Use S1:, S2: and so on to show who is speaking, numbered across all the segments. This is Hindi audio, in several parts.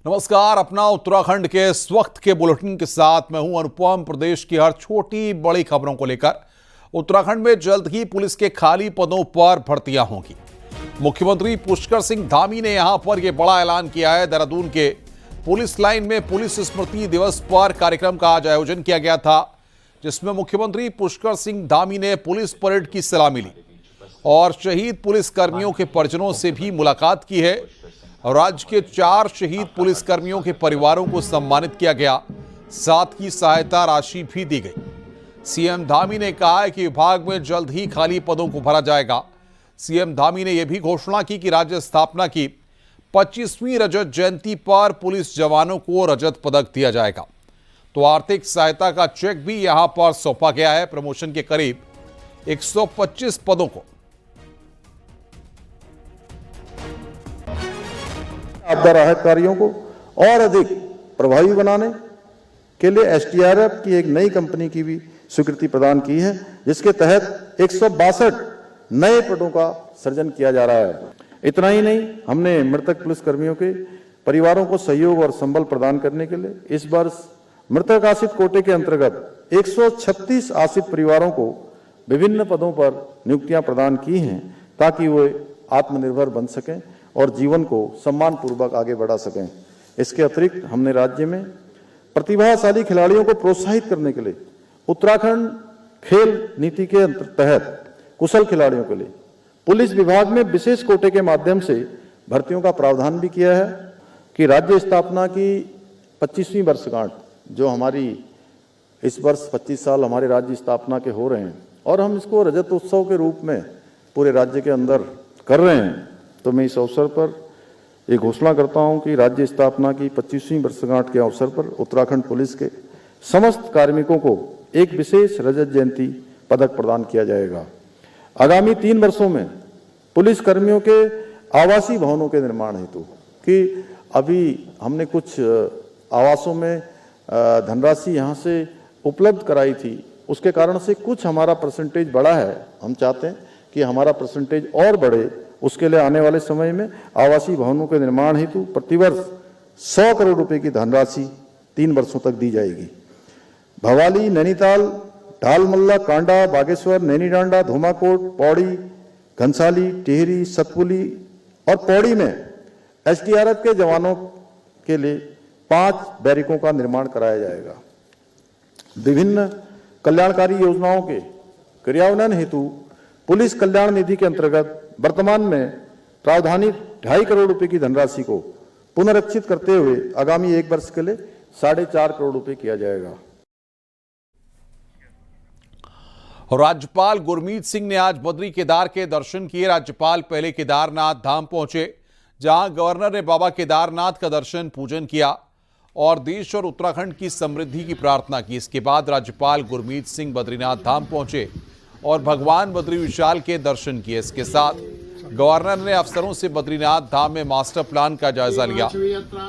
S1: नमस्कार। अपना उत्तराखंड के इस वक्त के बुलेटिन के साथ मैं हूं अनुपम। प्रदेश की हर छोटी बड़ी खबरों को लेकर उत्तराखंड में जल्द ही पुलिस के खाली पदों पर भर्तियां होंगी। मुख्यमंत्री पुष्कर सिंह धामी ने यहां पर यह बड़ा ऐलान किया है। देहरादून के पुलिस लाइन में पुलिस स्मृति दिवस पर कार्यक्रम का आज आयोजन किया गया था, जिसमें मुख्यमंत्री पुष्कर सिंह धामी ने पुलिस परेड की सलामी ली और शहीद पुलिस कर्मियों के परिजनों से भी मुलाकात की है। राज्य के 4 शहीद पुलिसकर्मियों के परिवारों को सम्मानित किया गया, साथ ही सहायता राशि भी दी गई। सीएम धामी ने कहा है कि विभाग में जल्द ही खाली पदों को भरा जाएगा। सीएम धामी ने यह भी घोषणा की कि राज्य स्थापना की 25वीं रजत जयंती पर पुलिस जवानों को रजत पदक दिया जाएगा। तो आर्थिक सहायता का चेक भी यहां पर सौंपा गया है। प्रमोशन के करीब 125 पदों को
S2: आपदा राहत कार्यों को और अधिक प्रभावी बनाने के लिए एसडीआरएफ की एक नई कंपनी की भी स्वीकृति प्रदान की है, जिसके तहत 162 नए पदों का सृजन किया जा रहा है। इतना ही नहीं, हमने मृतक पुलिसकर्मियों के परिवारों को सहयोग और संबल प्रदान करने के लिए इस वर्ष मृतक आश्रित कोटे के अंतर्गत 136 आश्रित परिवारों को विभिन्न पदों पर नियुक्तियां प्रदान की हैं, ताकि वे आत्मनिर्भर बन सकें और जीवन को सम्मान पूर्वक आगे बढ़ा सकें। इसके अतिरिक्त हमने राज्य में प्रतिभाशाली खिलाड़ियों को प्रोत्साहित करने के लिए उत्तराखंड खेल नीति के तहत कुशल खिलाड़ियों के लिए पुलिस विभाग में विशेष कोटे के माध्यम से भर्तियों का प्रावधान भी किया है कि राज्य स्थापना की 25वीं वर्षगांठ, जो हमारी इस वर्ष 25 साल हमारे राज्य स्थापना के हो रहे हैं और हम इसको रजत उत्सव के रूप में पूरे राज्य के अंदर कर रहे हैं, तो मैं इस अवसर पर ये घोषणा करता हूं कि राज्य स्थापना की 25वीं वर्षगांठ के अवसर पर उत्तराखंड पुलिस के समस्त कार्मिकों को एक विशेष रजत जयंती पदक प्रदान किया जाएगा। आगामी 3 वर्षों में पुलिस कर्मियों के आवासीय भवनों के निर्माण हेतु, कि अभी हमने कुछ आवासों में धनराशि यहाँ से उपलब्ध कराई थी, उसके कारण से कुछ हमारा परसेंटेज बढ़ा है। हम चाहते हैं कि हमारा परसेंटेज और बढ़े। उसके लिए आने वाले समय में आवासीय भवनों के निर्माण हेतु प्रतिवर्ष 100 करोड़ रुपए की धनराशि 3 वर्षों तक दी जाएगी। भवाली, नैनीताल, ढालमल्ला, कांडा, बागेश्वर, नैनीडांडा, धूमाकोट, पौड़ी, घनसाली, टिहरी, सतपुली और पौड़ी में एसडीआरएफ के जवानों के लिए 5 बैरिकों का निर्माण कराया जाएगा। विभिन्न कल्याणकारी योजनाओं के क्रियान्वयन हेतु पुलिस कल्याण निधि के अंतर्गत वर्तमान में प्रावधानित 2.5 करोड़ रुपए की धनराशि को पुनरीक्षित करते हुए आगामी 1 वर्ष के लिए 4.5 करोड़ रुपए किया जाएगा।
S1: राज्यपाल गुरमीत सिंह ने आज बद्री केदार के दर्शन किए। राज्यपाल पहले केदारनाथ धाम पहुंचे, जहां गवर्नर ने बाबा केदारनाथ का दर्शन पूजन किया और देश और उत्तराखंड की समृद्धि की प्रार्थना की। इसके बाद राज्यपाल गुरमीत सिंह बद्रीनाथ धाम पहुंचे और भगवान बद्री विशाल के दर्शन किए। इसके साथ गवर्नर ने अफसरों से बद्रीनाथ धाम में मास्टर प्लान का जायजा लिया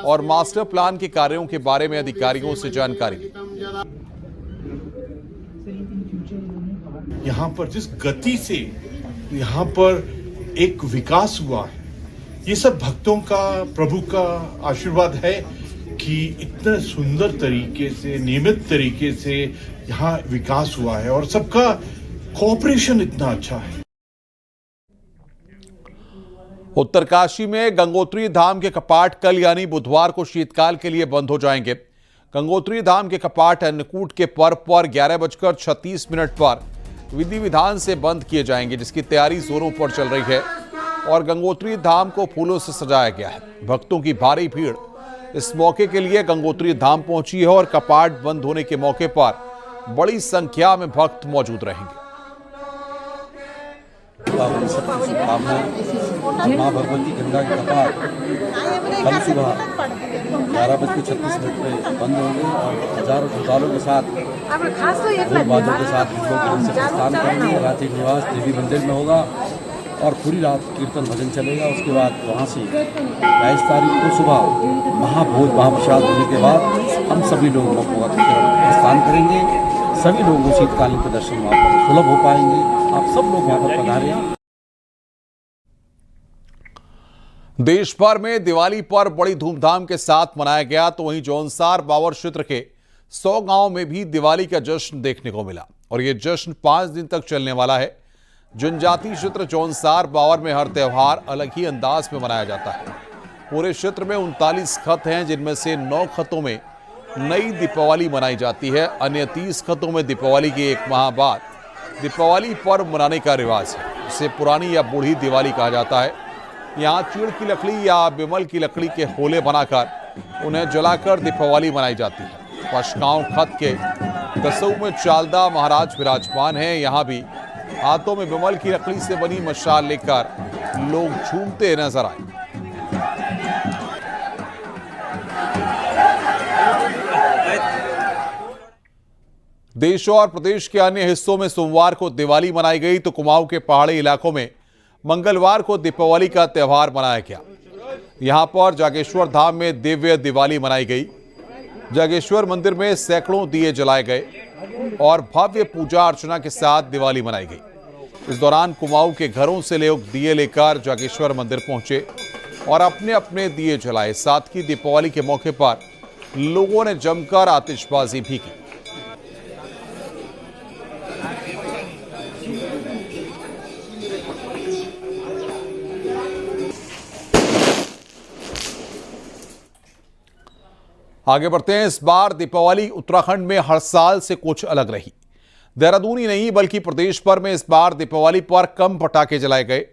S1: और मास्टर प्लान के कार्यों के बारे में अधिकारियों से जानकारी ली।
S3: यहाँ पर जिस गति से यहाँ पर एक विकास हुआ है, ये सब भक्तों का, प्रभु का आशीर्वाद है कि इतने सुंदर तरीके से, नियमित तरीके से यहाँ विकास हुआ है और सबका कोऑपरेशन इतना अच्छा है।
S1: उत्तरकाशी में गंगोत्री धाम के कपाट कल यानी बुधवार को शीतकाल के लिए बंद हो जाएंगे। गंगोत्री धाम के कपाट अन्नकूट के पर्व पर 11:36 पर विधि विधान से बंद किए जाएंगे, जिसकी तैयारी जोरों पर चल रही है और गंगोत्री धाम को फूलों से सजाया गया है। भक्तों की भारी भीड़ इस मौके के लिए गंगोत्री धाम पहुंची है और कपाट बंद होने के मौके पर बड़ी संख्या में भक्त मौजूद रहेंगे।
S4: मां भगवती गंगा के कपाट कल सुबह 11:36 पे बंद होंगे और हजारों श्रद्धालुओं के साथ बाजों के साथ लोग स्नान करेंगे। रात्रि निवास देवी मंदिर में होगा और पूरी रात कीर्तन भजन चलेगा। उसके बाद वहाँ से 22 तारीख को सुबह महाभोज महाप्रसाद होने के बाद हम सभी लोग स्नान करेंगे। सभी लोगों शीतकालीन के दर्शन वहाँ पर सुलभ हो पाएंगे। आप सब लोग यहाँ पर पधारें।
S1: देश भर में दिवाली पर बड़ी धूमधाम के साथ मनाया गया, तो वहीं जौनसार बावर क्षेत्र के 100 गांव में भी दिवाली का जश्न देखने को मिला और ये जश्न 5 दिन तक चलने वाला है। जनजातीय क्षेत्र जौनसार बावर में हर त्योहार अलग ही अंदाज में मनाया जाता है। पूरे क्षेत्र में 39 खत हैं, जिनमें से 9 खतों में नई दीपावली मनाई जाती है। अन्य 30 खतों में दीपावली के 1 माह बाद दीपावली पर्व मनाने का रिवाज है, जिसे पुरानी या बूढ़ी दिवाली कहा जाता है। यहाँ चीड़ की लकड़ी या बिमल की लकड़ी के होले बनाकर उन्हें जलाकर दीपावली मनाई जाती है। पशकाओं खत के दसों में चालदा महाराज विराजमान हैं। यहाँ भी हाथों में बिमल की लकड़ी से बनी मशाल लेकर लोग झूमते नजर आए। देश और प्रदेश के अन्य हिस्सों में सोमवार को दिवाली मनाई गई, तो कुमाऊं के पहाड़ी इलाकों में मंगलवार को दीपावली का त्यौहार मनाया गया। यहां पर जागेश्वर धाम में दिव्य दिवाली मनाई गई। जागेश्वर मंदिर में सैकड़ों दिए जलाए गए और भव्य पूजा अर्चना के साथ दिवाली मनाई गई। इस दौरान कुमाऊं के घरों से लोग दिए लेकर जागेश्वर मंदिर पहुंचे और अपने अपने दिए जलाए। साथ ही दीपावली के मौके पर लोगों ने जमकर आतिशबाजी भी की। आगे बढ़ते हैं। इस बार दीपावली उत्तराखंड में हर साल से कुछ अलग रही। देहरादून ही नहीं बल्कि प्रदेश भर में इस बार दीपावली पर कम पटाखे जलाए गए,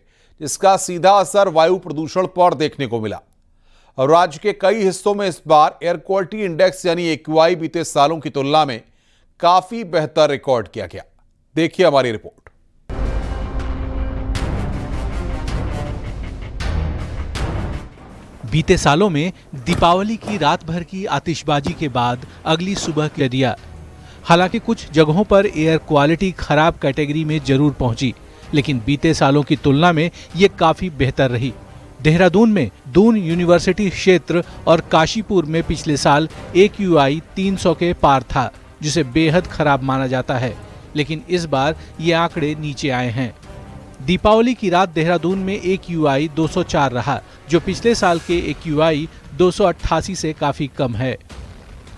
S1: जिसका सीधा असर वायु प्रदूषण पर देखने को मिला। राज्य के कई हिस्सों में इस बार एयर क्वालिटी इंडेक्स यानी AQI बीते सालों की तुलना में काफी बेहतर रिकॉर्ड किया गया। देखिए हमारी रिपोर्ट।
S5: बीते सालों में दीपावली की रात भर की आतिशबाजी के बाद अगली सुबह कर दिया। हालांकि कुछ जगहों पर एयर क्वालिटी खराब कैटेगरी में जरूर पहुंची, लेकिन बीते सालों की तुलना में ये काफी बेहतर रही। देहरादून में दून यूनिवर्सिटी क्षेत्र और काशीपुर में पिछले साल AQI 300 के पार था, जिसे बेहद खराब माना जाता है, लेकिन इस बार ये आंकड़े नीचे आए हैं। दीपावली की रात देहरादून में AQI 204 रहा, जो पिछले साल के AQI 288 से काफी कम है।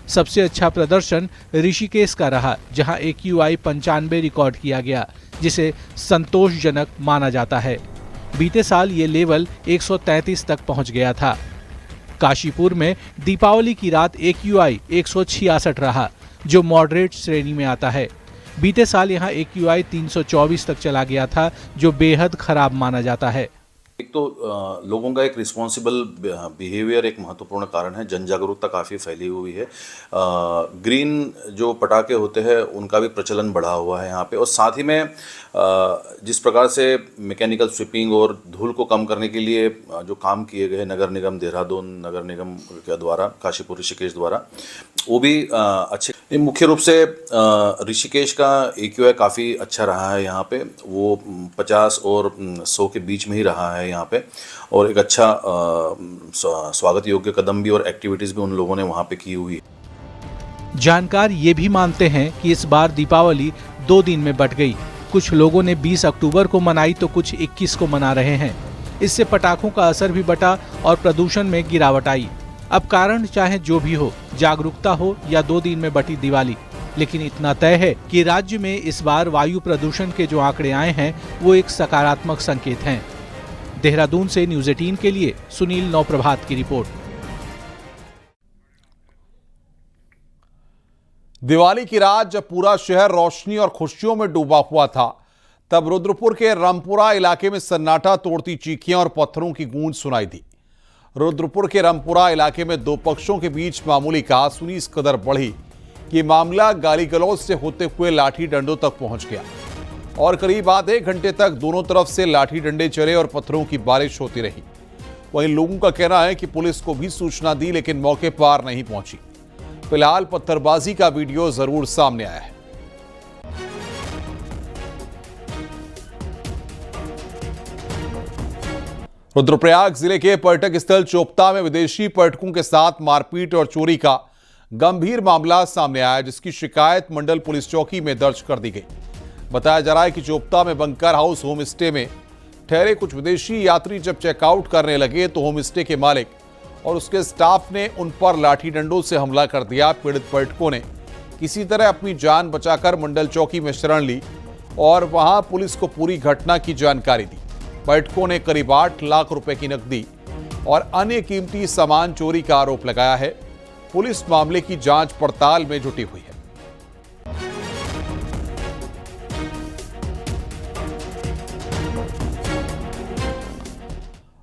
S5: सबसे अच्छा प्रदर्शन ऋषिकेश का रहा, जहां AQI 95 रिकॉर्ड किया गया, जिसे संतोषजनक माना जाता है। बीते साल ये लेवल 133 तक पहुंच गया था। काशीपुर में दीपावली की रात AQI 166 रहा, जो मॉडरेट श्रेणी में आता है। बीते साल यहां AQI 324 तक चला गया था, जो बेहद खराब माना जाता है।
S6: एक तो लोगों का एक रिस्पॉन्सिबल बिहेवियर एक महत्वपूर्ण कारण है। जन जागरूकता काफ़ी फैली हुई है। ग्रीन जो पटाखे होते हैं उनका भी प्रचलन बढ़ा हुआ है यहाँ पे, और साथ ही में जिस प्रकार से मैकेनिकल स्वीपिंग और धूल को कम करने के लिए जो काम किए गए नगर निगम देहरादून नगर निगम के द्वारा, काशीपुर ऋषिकेश द्वारा, वो भी अच्छे। मुख्य रूप से ऋषिकेश का AQI काफ़ी अच्छा रहा है यहाँ पे, वो 50 और 100 के बीच में ही रहा है यहाँ पे, और एक अच्छा स्वागत योग्य कदम भी और एक्टिविटीज़ भी उन लोगों ने वहाँ पे की हुई है।
S5: जानकार ये भी मानते हैं कि इस बार दीपावली 2 दिन में बंट गई। कुछ लोगों ने 20 अक्टूबर को मनाई तो कुछ 21 को मना रहे हैं। इससे पटाखों का असर भी बटा और प्रदूषण में गिरावट आई। अब कारण चाहे जो भी हो, जागरूकता हो या 2 दिन में बटी दिवाली, लेकिन इतना तय है कि राज्य में इस बार वायु प्रदूषण के जो आंकड़े आए हैं वो एक सकारात्मक संकेत हैं। देहरादून से न्यूज़ 18 के लिए सुनील नौप्रभात की रिपोर्ट।
S1: दिवाली की रात जब पूरा शहर रोशनी और खुशियों में डूबा हुआ था, तब रुद्रपुर के रामपुरा इलाके में सन्नाटा तोड़ती चीखियां और पत्थरों की गूंज सुनाई दी। रुद्रपुर के रामपुरा इलाके में 2 पक्षों के बीच मामूली कहासुनी इस कदर बढ़ी कि मामला गाली गलौज से होते हुए लाठी डंडों तक पहुंच गया और करीब आधे घंटे तक दोनों तरफ से लाठी डंडे चले और पत्थरों की बारिश होती रही। वहीं लोगों का कहना है कि पुलिस को भी सूचना दी, लेकिन मौके पर नहीं पहुंची। फिलहाल पत्थरबाजी का वीडियो जरूर सामने आया है। रुद्रप्रयाग जिले के पर्यटक स्थल चोपता में विदेशी पर्यटकों के साथ मारपीट और चोरी का गंभीर मामला सामने आया, जिसकी शिकायत मंडल पुलिस चौकी में दर्ज कर दी गई। बताया जा रहा है कि चोपता में बंकर हाउस होम स्टे में ठहरे कुछ विदेशी यात्री जब चेकआउट करने लगे तो होम स्टे के मालिक और उसके स्टाफ ने उन पर लाठी डंडों से हमला कर दिया। पीड़ित पर्यटकों ने किसी तरह अपनी जान बचाकर मंडल चौकी में शरण ली और वहां पुलिस को पूरी घटना की जानकारी दी। पर्यटकों ने करीब 8 लाख रुपए की नकदी और अन्य कीमती सामान चोरी का आरोप लगाया है। पुलिस मामले की जांच पड़ताल में जुटी हुई है।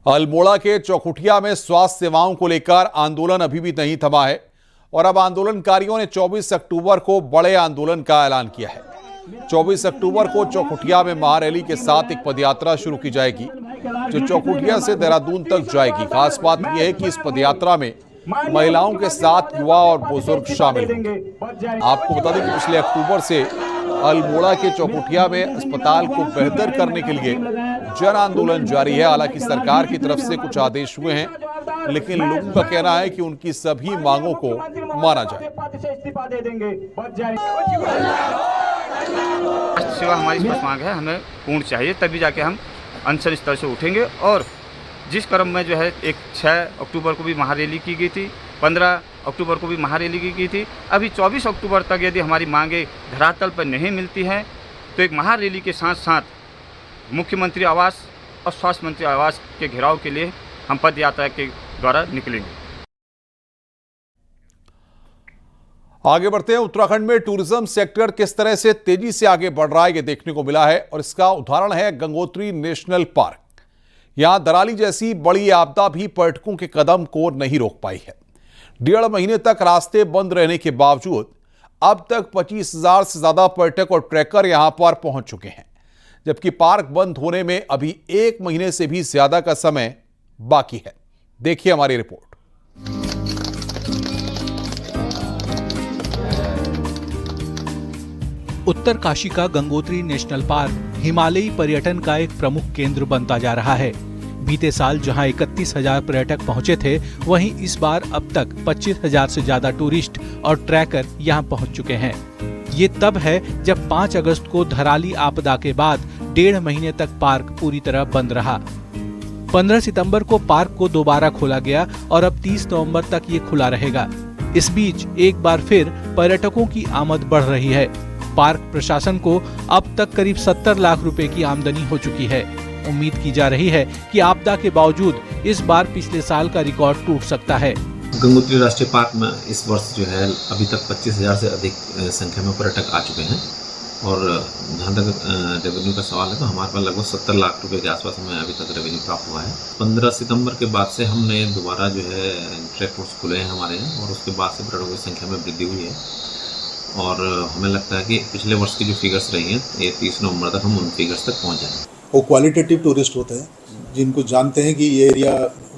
S1: अल्मोड़ा के चौखुटिया में स्वास्थ्य सेवाओं को लेकर आंदोलन अभी भी नहीं थमा है और अब आंदोलनकारियों ने 24 अक्टूबर को बड़े आंदोलन का ऐलान किया है। 24 अक्टूबर को चौखुटिया में महारैली के साथ एक पदयात्रा शुरू की जाएगी जो चौखुटिया से देहरादून तक जाएगी। खास बात यह है कि इस पदयात्रा में महिलाओं के साथ युवा और बुजुर्ग शामिल होंगे। आपको बता दें कि पिछले अक्टूबर से अल्मोड़ा के चौखुटिया में अस्पताल को बेहतर करने के लिए जन आंदोलन जारी है। हालांकि सरकार की तरफ से कुछ आदेश हुए हैं, लेकिन लोगों का कहना है कि उनकी सभी मांगों को माना जाए।
S7: सेवा हमारी स्पष्ट मांग है, हमें पूर्ण चाहिए, तभी जाके हम अनशन स्तर से उठेंगे। और जिस क्रम में जो है एक 6 अक्टूबर को भी महारैली की गई थी, 15 अक्टूबर को भी महारैली की गई थी, अभी 24 अक्टूबर तक यदि हमारी मांगें धरातल पर नहीं मिलती हैं तो एक महारैली के साथ साथ मुख्यमंत्री आवास और स्वास्थ्य मंत्री आवास के घेराव के लिए हम पद यात्रा के द्वारा निकलेंगे।
S1: आगे बढ़ते हैं। उत्तराखंड में टूरिज्म सेक्टर किस तरह से तेजी से आगे बढ़ रहा है ये देखने को मिला है और इसका उदाहरण है गंगोत्री नेशनल पार्क। यहां दराली जैसी बड़ी आपदा भी पर्यटकों के कदम को नहीं रोक पाई है। 1.5 महीने तक रास्ते बंद रहने के बावजूद अब तक 25,000 से ज्यादा पर्यटक और ट्रैकर यहां पर पहुंच चुके हैं, जबकि पार्क बंद होने में अभी 1 महीने से भी ज्यादा का समय बाकी है। देखिए हमारी रिपोर्ट।
S5: उत्तरकाशी का गंगोत्री नेशनल पार्क हिमालयी पर्यटन का एक प्रमुख केंद्र बनता जा रहा है। बीते साल जहां 31,000 पर्यटक पहुंचे थे, वहीं इस बार अब तक 25,000 से ज्यादा टूरिस्ट और ट्रैकर यहां पहुंच चुके हैं। ये तब है जब 5 अगस्त को धराली आपदा के बाद 1.5 महीने तक पार्क पूरी तरह बंद रहा। 15 सितंबर को पार्क को दोबारा खोला गया और अब 30 नवंबर तक ये खुला रहेगा। इस बीच एक बार फिर पर्यटकों की आमद बढ़ रही है। पार्क प्रशासन को अब तक करीब 70 लाख रुपए की आमदनी हो चुकी है। उम्मीद की जा रही है कि आपदा के बावजूद इस बार पिछले साल का रिकॉर्ड टूट सकता है।
S8: गंगोत्री राष्ट्रीय पार्क में इस वर्ष जो है अभी तक 25,000 से अधिक संख्या में पर्यटक आ चुके हैं और जहाँ तक रेवेन्यू का सवाल है तो हमारे पास लगभग 70 लाख रुपए के आसपास हमें अभी तक रेवेन्यू प्राप्त हुआ है। 15 सितंबर के बाद से हमने दोबारा जो है ट्रैक रोड्स खुले हैं हमारे यहाँ और उसके बाद से पर्यटकों की संख्या में वृद्धि हुई है और हमें लगता है कि पिछले वर्ष की जो फिगर्स रही हैं ये 30 नवंबर तक हम उन फिगर्स तक पहुँच जाएंगे।
S9: वो क्वालिटेटिव टूरिस्ट होते हैं जिनको जानते हैं कि ये एरिया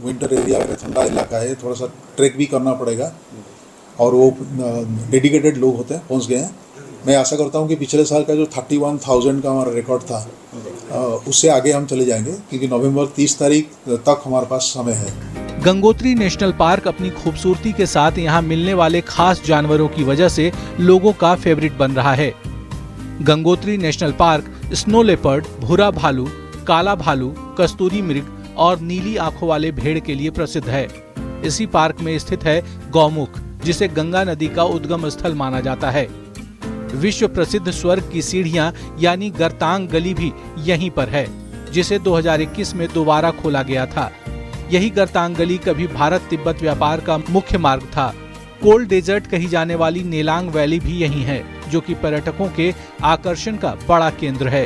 S9: विंटर एरिया है, ठंडा इलाका है, थोड़ा सा ट्रैक भी करना पड़ेगा और वो डेडिकेटेड लोग होते हैं, पहुंच गए हैं। मैं आशा करता हूं कि पिछले साल का जो 31,000 का हमारा रिकॉर्ड था उससे आगे हम चले जाएंगे क्योंकि नवंबर 30 तारीख तक हमारे पास समय है।
S5: गंगोत्री नेशनल पार्क अपनी खूबसूरती के साथ यहाँ मिलने वाले खास जानवरों की वजह से लोगों का फेवरेट बन रहा है। Gangotri national park snow leopard, भूरा भालू, काला भालू, कस्तूरी मृग और नीली आंखों वाले भेड़ के लिए प्रसिद्ध है। इसी पार्क में स्थित है गौमुख, जिसे गंगा नदी का उद्गम स्थल माना जाता है। विश्व प्रसिद्ध स्वर्ग की सीढ़ियां यानी गर्तांग गली भी यहीं पर है, जिसे 2021 में दोबारा खोला गया था। यही गर्तांग गली कभी भारत तिब्बत व्यापार का मुख्य मार्ग था। कोल्ड डेजर्ट कही जाने वाली नेलांग वैली भी यहीं है, जो कि पर्यटकों के आकर्षण का बड़ा केंद्र है।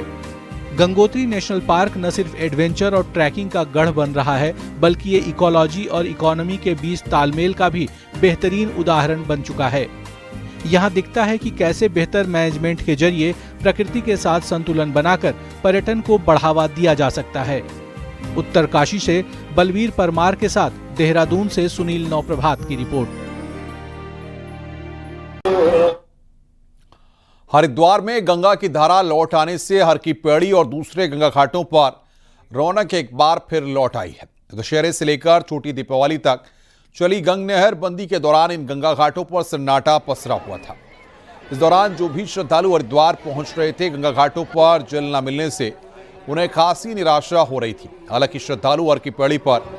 S5: गंगोत्री नेशनल पार्क न सिर्फ एडवेंचर और ट्रैकिंग का गढ़ बन रहा है, बल्कि ये इकोलॉजी और इकोनॉमी के बीच तालमेल का भी बेहतरीन उदाहरण बन चुका है। यहाँ दिखता है कि कैसे बेहतर मैनेजमेंट के जरिए प्रकृति के साथ संतुलन बनाकर पर्यटन को बढ़ावा दिया जा सकता है। उत्तरकाशी से बलवीर परमार के साथ देहरादून से सुनील नौप्रभात की रिपोर्ट।
S1: हरिद्वार में गंगा की धारा लौट आने से हर की पेड़ी और दूसरे गंगा घाटों पर रौनक एक बार फिर लौट आई है। दशहरे से लेकर छोटी दीपावली तक चली गंग नहर बंदी के दौरान इन गंगा घाटों पर सन्नाटा पसरा हुआ था। इस दौरान जो भी श्रद्धालु हरिद्वार पहुंच रहे थे, गंगा घाटों पर जल न मिलने से उन्हें खासी निराशा हो रही थी। हालांकि श्रद्धालु हर की पैड़ी पर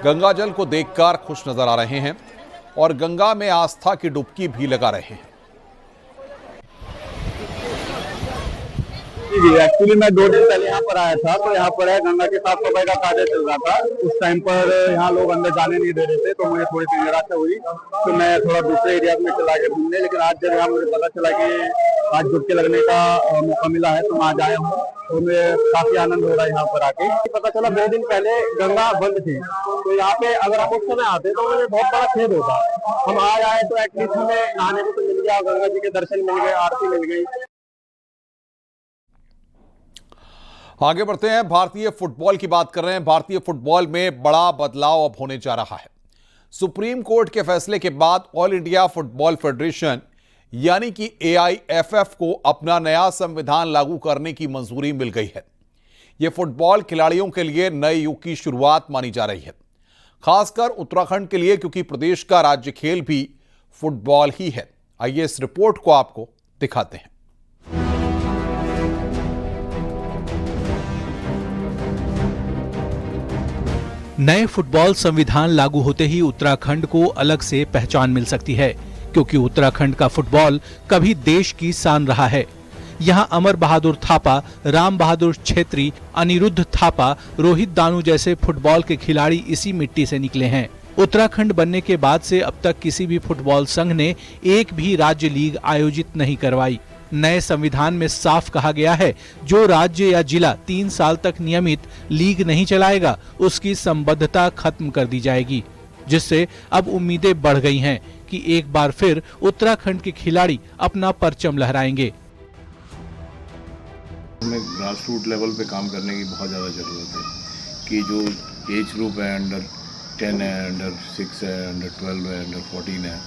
S1: गंगा जल को देखकर खुश नजर आ रहे हैं और गंगा में आस्था की डुबकी भी लगा रहे हैं।
S10: जी एक्चुअली मैं 2 दिन पहले यहाँ पर आया था, तो यहाँ पर गंगा के साफ सफाई का कार्य चल रहा था। उस टाइम पर यहाँ लोग अंदर जाने नहीं दे रहे थे, तो मुझे थोड़ी सी निराशा हुई, तो मैं थोड़ा दूसरे एरिया में चला गया घूमने। लेकिन आज जब यहाँ मुझे पता चला कि आज डुबकी लगने का मौका मिला है, तो मैं आज आया हूँ, तो मुझे काफी आनंद हो रहा है यहाँ पर आके। पता चला 2 दिन पहले गंगा बंद थी, तो यहाँ पे अगर हम उस समय आते तो मुझे बहुत बड़ा खेद होता। हम आज आए तो एटलीस्ट हमें नहाने को तो मिल गया, गंगा जी के दर्शन मिल गए, आरती मिल गई।
S1: आगे बढ़ते हैं, भारतीय फुटबॉल की बात कर रहे हैं। भारतीय फुटबॉल में बड़ा बदलाव अब होने जा रहा है। सुप्रीम कोर्ट के फैसले के बाद ऑल इंडिया फुटबॉल फेडरेशन यानी कि AIFF को अपना नया संविधान लागू करने की मंजूरी मिल गई है। यह फुटबॉल खिलाड़ियों के लिए नए युग की शुरुआत मानी जा रही है, खासकर उत्तराखंड के लिए, क्योंकि प्रदेश का राज्य खेल भी फुटबॉल ही है। आइए इस रिपोर्ट को आपको दिखाते हैं।
S5: नए फुटबॉल संविधान लागू होते ही उत्तराखंड को अलग से पहचान मिल सकती है, क्योंकि उत्तराखंड का फुटबॉल कभी देश की शान रहा है। यहाँ अमर बहादुर थापा, राम बहादुर छेत्री, अनिरुद्ध थापा, रोहित दानू जैसे फुटबॉल के खिलाड़ी इसी मिट्टी से निकले हैं। उत्तराखंड बनने के बाद से अब तक किसी भी फुटबॉल संघ ने एक भी राज्य लीग आयोजित नहीं करवाई। नए संविधान में साफ कहा गया है, जो राज्य या जिला 3 साल तक नियमित लीग नहीं चलाएगा, उसकी संबद्धता खत्म कर दी जाएगी, जिससे अब उम्मीदें बढ़ गई हैं कि एक बार फिर उत्तराखंड के खिलाड़ी अपना परचम लहराएंगे।
S11: हमें ग्रास रूट लेवल पे काम करने की बहुत ज़्यादा ज़रूरत है कि जो एज ग्रुप है, अंडर 10 है, अंडर 6 है, अंडर 12 है, अंडर 14 है,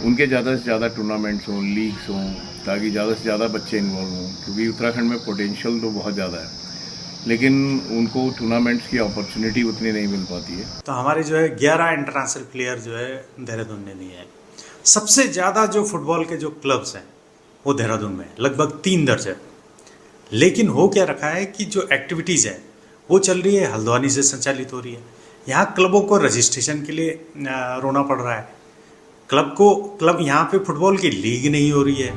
S11: उनके ज़्यादा से ज़्यादा टूर्नामेंट्स हों, लीग्स हों, ताकि ज़्यादा से ज़्यादा बच्चे इन्वॉल्व हों। क्योंकि उत्तराखंड में पोटेंशियल तो बहुत ज़्यादा है, लेकिन उनको टूर्नामेंट्स की अपॉर्चुनिटी उतनी नहीं मिल पाती है।
S12: तो हमारे जो है 11 इंटरनेशनल प्लेयर जो है देहरादून ने दिए हैं। सबसे ज़्यादा जो फुटबॉल के जो क्लब्स हैं वो देहरादून में लगभग 3 दर्जन। लेकिन हो क्या रखा है कि जो एक्टिविटीज़ है वो चल रही है हल्द्वानी से संचालित हो रही है। यहाँ क्लबों को रजिस्ट्रेशन के लिए रोना पड़ रहा है। क्लब यहाँ पे फुटबॉल की लीग नहीं हो रही है।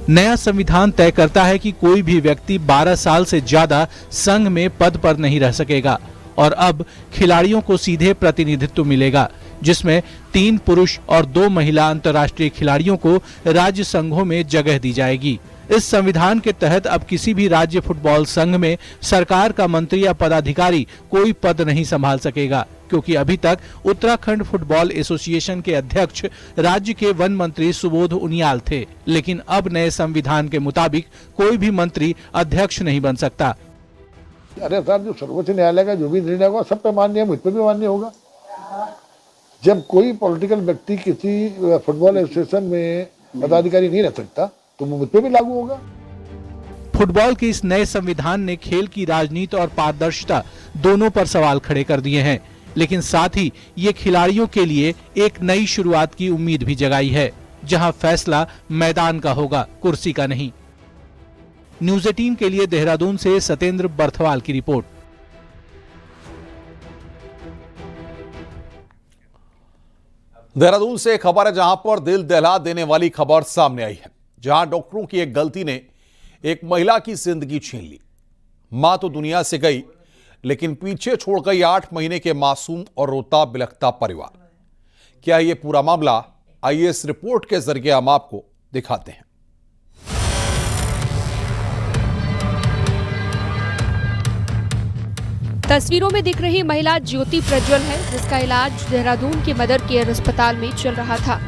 S5: नया संविधान तय करता है कि कोई भी व्यक्ति 12 साल से ज्यादा संघ में पद पर नहीं रह सकेगा और अब खिलाड़ियों को सीधे प्रतिनिधित्व मिलेगा, जिसमें 3 पुरुष और 2 महिला अंतर्राष्ट्रीय खिलाड़ियों को राज्य संघों में जगह दी जाएगी। इस संविधान के तहत अब किसी भी राज्य फुटबॉल संघ में सरकार का मंत्री या पदाधिकारी कोई पद नहीं संभाल सकेगा, क्योंकि अभी तक उत्तराखंड फुटबॉल एसोसिएशन के अध्यक्ष राज्य के वन मंत्री सुबोध उनियाल थे। लेकिन अब नए संविधान के मुताबिक कोई भी मंत्री अध्यक्ष नहीं बन सकता।
S13: अरे साहब, जो सर्वोच्च न्यायालय का जो भी निर्णय होगा सब पे मान्य है, मुझ पे भी मान्य होगा। जब कोई पॉलिटिकल व्यक्ति किसी फुटबॉल एसोसिएशन में पदाधिकारी नहीं रह सकता तो मुझ पे भी लागू होगा।
S5: फुटबॉल के इस नए संविधान ने खेल की राजनीति और पारदर्शिता दोनों पर सवाल खड़े कर दिए हैं, लेकिन साथ ही ये खिलाड़ियों के लिए एक नई शुरुआत की उम्मीद भी जगाई है, जहां फैसला मैदान का होगा, कुर्सी का नहीं। न्यूज़ 18 के लिए देहरादून से सतेंद्र बर्थवाल की रिपोर्ट।
S1: देहरादून से खबर है जहां पर दिल दहला देने वाली खबर सामने आई है, जहां डॉक्टरों की एक गलती ने एक महिला की जिंदगी छीन ली। मां तो दुनिया से गई, लेकिन पीछे छोड़ गई 8 महीने के मासूम और रोता बिलखता परिवार। क्या यह पूरा मामला? आइए इस रिपोर्ट के जरिए हम आपको दिखाते हैं।
S14: तस्वीरों में दिख रही महिला ज्योति प्रज्वल है, जिसका इलाज देहरादून के मदर केयर अस्पताल में चल रहा था।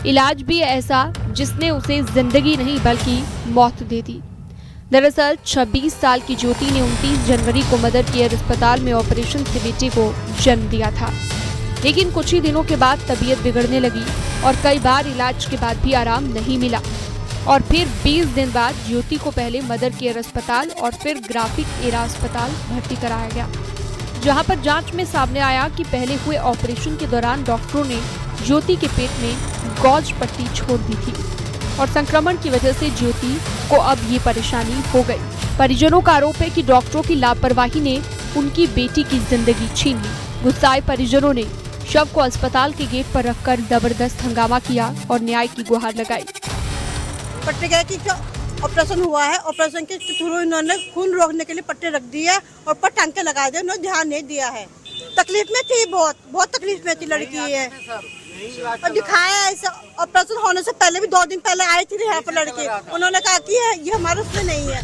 S14: इलाज भी ऐसा जिसने उसे जिंदगी नहीं बल्कि मौत दे दी। दरअसल 26 साल की ज्योति ने 29 जनवरी को मदर केयर अस्पताल में ऑपरेशन से बेटे को जन्म दिया था, लेकिन कुछ ही दिनों के बाद तबीयत बिगड़ने लगी और कई बार इलाज के बाद भी आराम नहीं मिला। और फिर 20 दिन बाद ज्योति को पहले मदर केयर अस्पताल और फिर ग्राफिक एरा अस्पताल भर्ती कराया गया, जहां पर जांच में सामने आया कि पहले हुए ऑपरेशन के दौरान डॉक्टरों ने ज्योति के पेट में गॉज पट्टी छोड़ दी थी और संक्रमण की वजह से ज्योति को अब ये परेशानी हो गई। परिजनों का आरोप है कि डॉक्टरों की लापरवाही ने उनकी बेटी की जिंदगी छीन ली। गुस्साए परिजनों ने शव को अस्पताल के गेट पर रखकर जबरदस्त हंगामा किया और न्याय की गुहार लगाई।
S15: पट्टे गए कि जो ऑपरेशन हुआ है, ऑपरेशन के थ्रू इन्होंने खून रोकने के लिए पट्टे रख दिए और ऊपर टांके लगा दिए, उन्होंने ध्यान नहीं दिया है। तकलीफ में थी, बहुत तकलीफ में थी लड़की है और दिखाया ऐसा। ऑपरेशन होने से पहले भी 2 दिन पहले आई थी यहाँ पर लड़की, उन्होंने कहा कि ये हमारे उसमें नहीं है।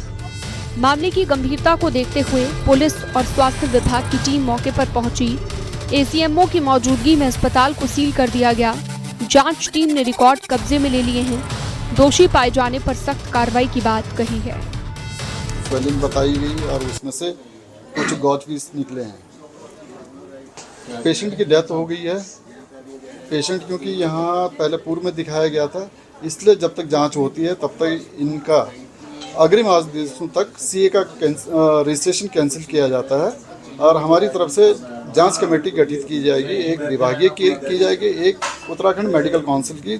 S14: मामले की गंभीरता को देखते हुए पुलिस और स्वास्थ्य विभाग की टीम मौके पर पहुंची। एसीएमओ की मौजूदगी में अस्पताल को सील कर दिया गया। जांच टीम ने रिकॉर्ड कब्जे में ले लिए हैं। दोषी पाए जाने पर सख्त कार्रवाई की बात कही है।
S16: स्वेलिंग बताई गई और उसमें से कुछ गौज पीस निकले हैं। पेशेंट की डेथ हो गई है। पेशेंट क्योंकि यहाँ पहले पूर्व में दिखाया गया था, इसलिए जब तक जांच होती है तब तक इनका अग्रिम आदेशों तक सीए का रजिस्ट्रेशन कैंसिल किया जाता है और हमारी तरफ से जांच कमेटी गठित की जाएगी। एक विभागीय की जाएगी, एक उत्तराखंड मेडिकल काउंसिल की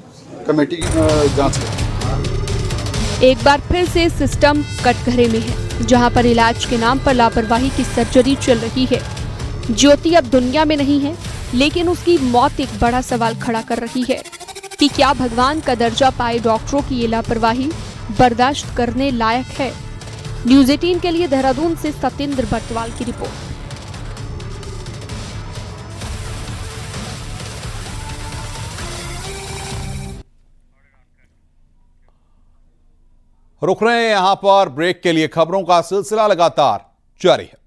S16: कमेटी जांच करेगी।
S14: एक बार फिर से सिस्टम कटघरे में है, जहां पर इलाज के नाम पर लापरवाही की सर्जरी चल रही है। ज्योति अब दुनिया में नहीं है, लेकिन उसकी मौत एक बड़ा सवाल खड़ा कर रही है कि क्या भगवान का दर्जा पाए डॉक्टरों की ये लापरवाही बर्दाश्त करने लायक है। न्यूज़ 18 के लिए देहरादून से सतेंद्र बर्तवाल की रिपोर्ट।
S1: रुक रहे हैं यहां पर ब्रेक के लिए। खबरों का सिलसिला लगातार जारी है।